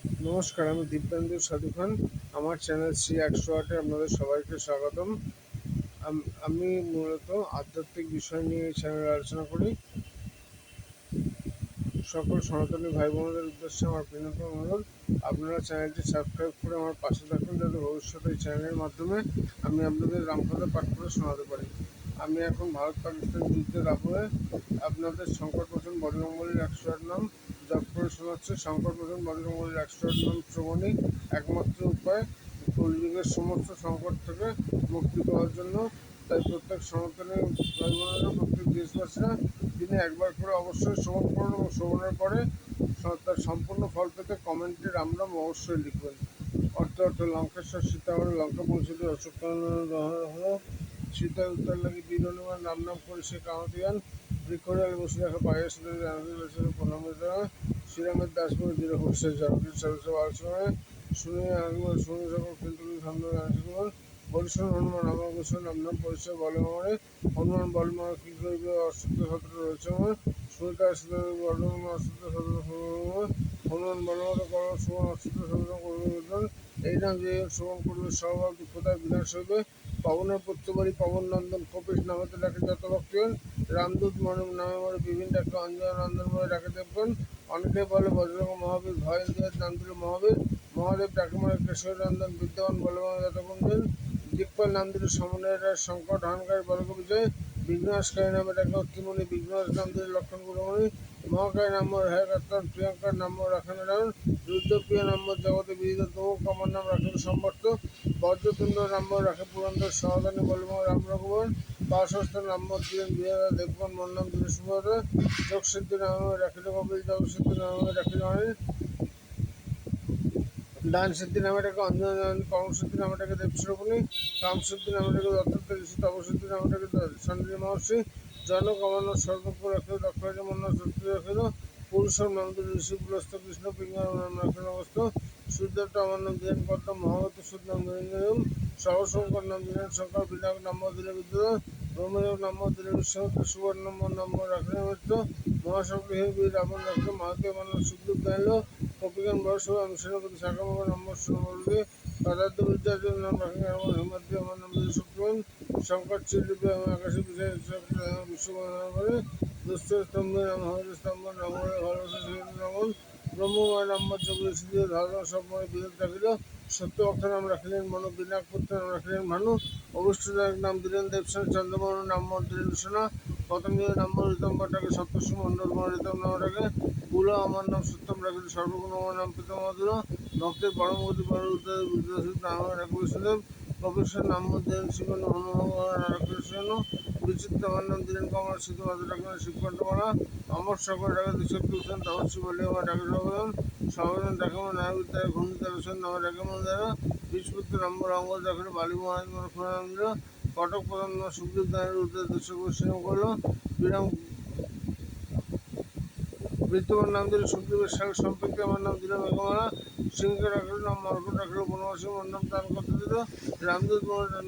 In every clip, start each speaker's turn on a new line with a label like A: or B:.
A: নমস্কার, আমি দিব্যেন্দু সাধু খান। আমার চ্যানেল শ্রী 108-এ আপনাদের সবাইকে স্বাগতম। আমি মূলত আধ্যাত্মিক বিষয় নিয়ে এই চ্যানেলে আলোচনা করি। সকল সনাতনী ভাই বোনদের উদ্দেশ্যে আমার বিনীত অনুরোধ, আপনারা চ্যানেলটি সাবস্ক্রাইব করে আমার পাশে থাকুন, যাতে ভবিষ্যতে এই চ্যানেলের মাধ্যমে আমি আপনাদের রামকথা পাঠ করে শোনাতে পারি। আমি এখন ভারত পাকিস্তান যুদ্ধের আবহে আপনাদের সংকটমোচন বজরংবলীর 108 নাম জপ করে শোনাচ্ছে। সংকটমোচন বজরংবলীর 108 নাম শ্রবণই একমাত্র উপায় কলিযুগের সমস্ত সংকট থেকে মুক্তি পাওয়ার জন্য। তাই প্রত্যেক সনাতনী ভাই বোনেরা, প্রত্যেক দেশবাসীরা দিনে একবার করে অবশ্যই শ্রবণ করুন এবং শ্রবণের পরে তার সম্পূর্ণ ফল পেতে কমেন্টে রাম রাম অবশ্যই লিখবেন। অর্থ লঙ্কেশ্বর সীতাবরে লঙ্কা পৌঁছিত অশোক হল সীতার উত্তর লাগি বীর হনুমান রাম নাম করে সে কামতিয়ান বৃক্ষরাল বসে রাখা পায়ে প্রণাম শ্রীরামের দাস করে দৃঢ় করছে জনকীর সরস্ব আলোচনায় শুনে শুনে সকল কিন্তু সামনে বরিষ্ঠ হনুমান আমার গোসল নাম নাম পরিচয় বলে আমার হনুমান বল মারা কি করবে অসুস্থ সত্র রয়েছে আমার সুনিতা বর্ণমান অসুস্থ সত্র হনুমান বলমাতা কর্ম সুমন অসুস্থ সত্র করবে এই নাম যে শ্রবণ করবে সর্বাল দুঃখতার বিনাশ হইবে। পবনের পুত্রবাড়ি পবন নন্দন কপিস নামতে ডাকে যত ভক্তগণ রামদূত মনে নামে মরে বিভিন্ন ডাকে অঞ্জন নন্দন বলে ডাকে দেবগণ। অনেকে বলে বজ্রঙ্গ মহাবীর ভয় দেবের নাম দিল মহাবীর মহাদেব ডাকে মনে কেশর নন্দন বিদ্যমান বলবান যতকুঞ্জন দিকপাল নাম দিল সমনের সংকট হানকারী বলক বিজয় বিঘ্নাশকারী নামে ডাকে অত্রিমণি বিঘ্নাশ নাম দিল লক্ষণ গুরুমণি মহাকায় নাম হ্যাঁ কাত্তান প্রিয়ঙ্কার নাম রাখান রায়ণ রুদ্রপ্রিয় নাম জগতে বিদিত তমুক আমার নাম রাখেন সম্বর্ত বজ্রতুণ্ড নাম রাখে পুরন্দর সমাধানী বলব রাম রঘুবর বাসস্থ নাম দিলেন বিহারা দেবগণ মন নাম দিলেন সুভদ্র যোগসিদ্ধি নামে রাখিল কপিল যোগসিদ্ধি নামে রাখিল অনিল দান সিদ্ধি নামে ডাকে অঞ্জন কর্মসিদ্ধি নামে ডাকে দেবশ্রবণী কামসিদ্ধি নামে ডাকে দত্ত ঋষি তপসিদ্ধি নামে ডাকে সঞ্জয় মহর্ষি জনকমন সর্বজ্ঞ রাখিল দক্ষ মন্ন শক্তি রাখিল পুরুষর নাম দিল ঋষি পুলস্ত কৃষ্ণ পিঙ্গল নাম রাখিল অবস্থ সূর্যটা আমার নাম দিলেন পদ্ম মহাবত সুদ নাম দিলেন সহশঙ্কর নাম দিলেন শঙ্কর বিনায়ক নাম দিলে বিদ্যুৎ ব্রহ্মদেব নাম দিলে বিশ্বমিত্র সুবর্ণ নাম রাখিল মিত্র মহাশক্তি বীর রাবণ রাখিল মাহাতে মানব সুখদীপ গাইল কপিগান বয়স আমি সেনাপতি শাখামগর নম্বর বলবে পদার্থ বিদ্যার্থীর নাম রাখেন আমার হিমাদ্রি আমার নাম দিল শুক্রন শঙ্কর চিরলিপি আমার আকাশে বিষয় বিশ্বকর্মা করে দুস্থ স্তম্ভ নাম হরিত স্তম্ভ নাম ভালোবাসা নমন ব্রহ্মময় নম্বর যোগী সিদ্ধি ধর্ম সবময় বিরোধ রাখিল সত্য অক্ষর নাম রাখিলেন মনো বিনাক পুত্র নাম রাখিলেন ভানু অভিষ্টদায়ক নাম দিলেন দেবসেন চন্দ্রমোহন নাম দিলেন সোনা পতঞ্জলি নাম ঋতম্বর ডাকে সপ্তর্ষি মণ্ডল ঋতম নাম ডাকে কুল আমার নাম সত্যম রাখিল সর্বগুণ আমার নাম পিতামহ দিল ভক্তের পরমগতি পর বিদ্যাসিত নাম রাখি বিষ্ণুদেব কপিশ্বর নাম দিলেন শিবন হনুমান রাখিল বিচিত্র আমার নাম দিলেন কমল সিদ্ধ মাতা ডাকলেন শিবকণ্ঠমালা অমর সকল ডাকে দিশক্তি উঠেন তপস্বী বলে আমার ডাকে সর্বজন সর্বজন ডাকে আমার নাম বিদ্যায় ঘূর্ণিত রোশন নামে ডাকে মন দ্বারা বীজপুত্র নম্বর অঙ্গ ডাকলে বালি মহারাজ নাম দিল কটক প্রধান সুখদেব দানের উদ্দেশ্য দর্শক পরিশ্রম করলো বিরাম বৃত্তমান নাম দিল সুখদেবের সাথে সম্পর্কে আমার নাম দিল মেঘমালা সিংহকে রাখলো নাম মর্কট রাখলো বনবাসী আমার নাম দান করতে দিল রামদূত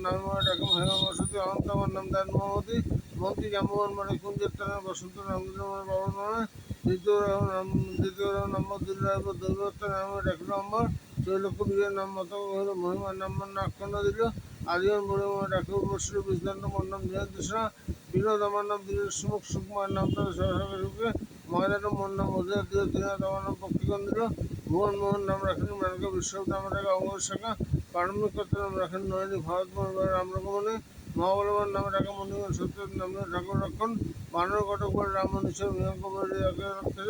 A: নাম ডাকে হেমা বসতি অনন্ত আমার নাম দান মহামতি মন্ত্রী জাম্বুয়ান মানে কুঞ্জের টানা বসন্ত নাম দিল আমার বাবার নামে দ্বিতীয় নম্বর দিল দৈবত্ব নামে ডাকলো আমার ত্রৈলক্ষ বিজয়ের নাম মত হলো মহিমার নাম আখ্যান দিল আদিবান বলে ডাকলো বসল বিজদণ্ড আমার নাম দিলেন তৃষ্ণা বিনোদ আমার নাম দিলেন সুমুখ সুকুমার নাম তাদের সরসকে সুখে ময়দান মোহন নাম অধিকার দিল দিনাথ আমার নাম পক্ষীগণ দিল ভুবন মোহন নাম রাখেন মেনকা বিশ্বক নাম রাখে অঙ্গ শাখা পারমিক কর্তা নাম রাখেন নয়নী ভারত মোহন রামরকমণি মহাবলবান নামে ডাকে মণিগণ সত্য নামে ঠাকুর রক্ষণ বানর কটক বলে রাম নিশ্চয় বিহঙ্গ বলে রক্ষে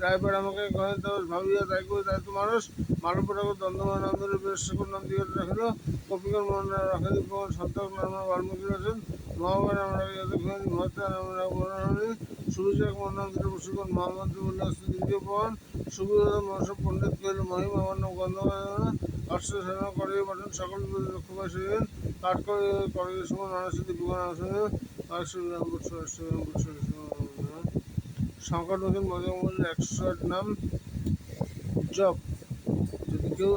A: রায়বার আমাকে কহেন তবে ভাবিয়া তাই করে তাই তো মানুষ মানব ঠাকুর দ্বন্দ্বমান নাম ধরে বেশ সকল নাম দিকে রাখিল কপিকর মন রাখে দীপক সন্তক নাম বাল্মীকি রচন মহাবান নাম রাখে যতক্ষণ ভর্তা নাম রাখি সুবিচারক মন নাম দিল বসুগণ মহামন্ত্রী বলে আসছে দ্বিতীয় পবন সুবিধা মহাসব পণ্ডিত কহিল মহিম আমার নাম গন্ধবায়না অষ্ট সেনা করে পাঠান সকল লক্ষ্যবাই সেদিন কাঠ করে করে সময় নানা সাথে বিমান আসনে সংকটমোচন বজরংবলীর 108 নাম জপ যদি কেউ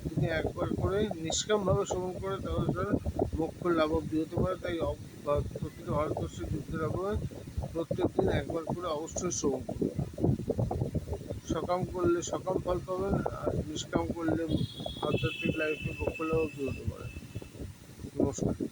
A: যদি একবার করে নিষ্কামভাবে শ্রবণ করে তাহলে তার মোক্ষ লাভবী হতে পারে। তাই প্রতিটা ভারতবর্ষের যুদ্ধের আবহে প্রত্যেক দিন একবার করে অবশ্যই শ্রবণ করবে। সকাম করলে সকাম ফল পাবেন, আর নিষ্কাম করলে আধ্যাত্মিক লাইফে বকুলেও কি হতে পারে। নমস্কার।